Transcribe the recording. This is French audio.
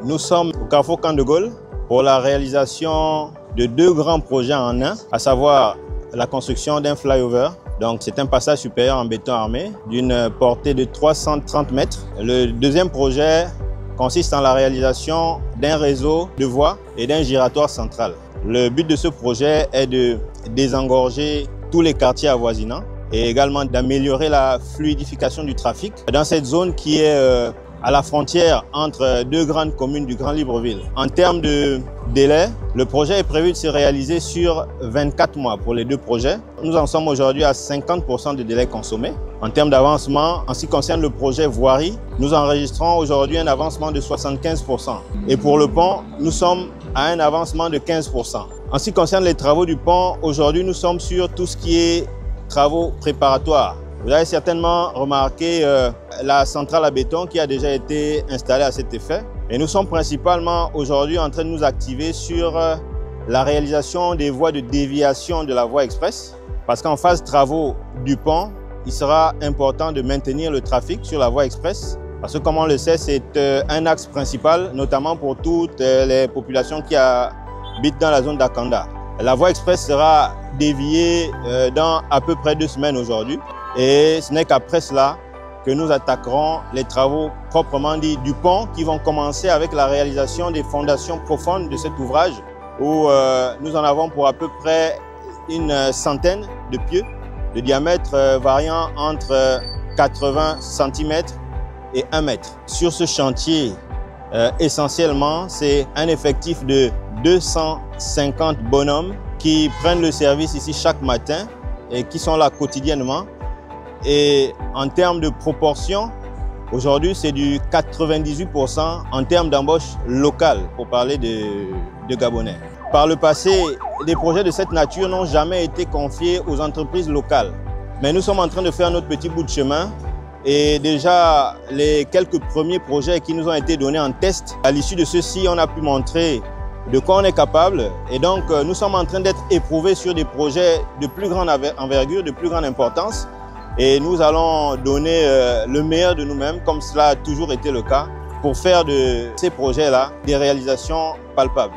Nous sommes au Carrefour Camp de Gaulle pour la réalisation de deux grands projets en un, à savoir la construction d'un flyover. Donc c'est un passage supérieur en béton armé d'une portée de 330 mètres. Le deuxième projet consiste en la réalisation d'un réseau de voies et d'un giratoire central. Le but de ce projet est de désengorger tous les quartiers avoisinants et également d'améliorer la fluidification du trafic dans cette zone qui est à la frontière entre deux grandes communes du Grand Libreville. En termes de délai, le projet est prévu de se réaliser sur 24 mois pour les deux projets. Nous en sommes aujourd'hui à 50% de délai consommé. En termes d'avancement, en ce qui concerne le projet voirie, nous enregistrons aujourd'hui un avancement de 75%. Et pour le pont, nous sommes à un avancement de 15%. En ce qui concerne les travaux du pont, aujourd'hui nous sommes sur tout ce qui est travaux préparatoires. Vous avez certainement remarqué la centrale à béton qui a déjà été installée à cet effet. Et nous sommes principalement aujourd'hui en train de nous activer sur la réalisation des voies de déviation de la voie express. Parce qu'en phase travaux du pont, il sera important de maintenir le trafic sur la voie express. Parce que comme on le sait, c'est un axe principal, notamment pour toutes les populations qui habitent dans la zone d'Akanda. La voie express sera déviée dans à peu près 2 semaines aujourd'hui. Et ce n'est qu'après cela que nous attaquerons les travaux proprement dits du pont qui vont commencer avec la réalisation des fondations profondes de cet ouvrage où nous en avons pour à peu près une centaine de pieux de diamètre variant entre 80 cm et 1 mètre. Sur ce chantier, essentiellement, c'est un effectif de 250 bonhommes qui prennent le service ici chaque matin et qui sont là quotidiennement. Et en termes de proportion, aujourd'hui, c'est du 98% en termes d'embauche locale, pour parler de Gabonais. Par le passé, des projets de cette nature n'ont jamais été confiés aux entreprises locales. Mais nous sommes en train de faire notre petit bout de chemin. Et déjà, les quelques premiers projets qui nous ont été donnés en test, à l'issue de ceux-ci, on a pu montrer de quoi on est capable. Et donc, nous sommes en train d'être éprouvés sur des projets de plus grande envergure, de plus grande importance. Et nous allons donner le meilleur de nous-mêmes, comme cela a toujours été le cas, pour faire de ces projets-là des réalisations palpables.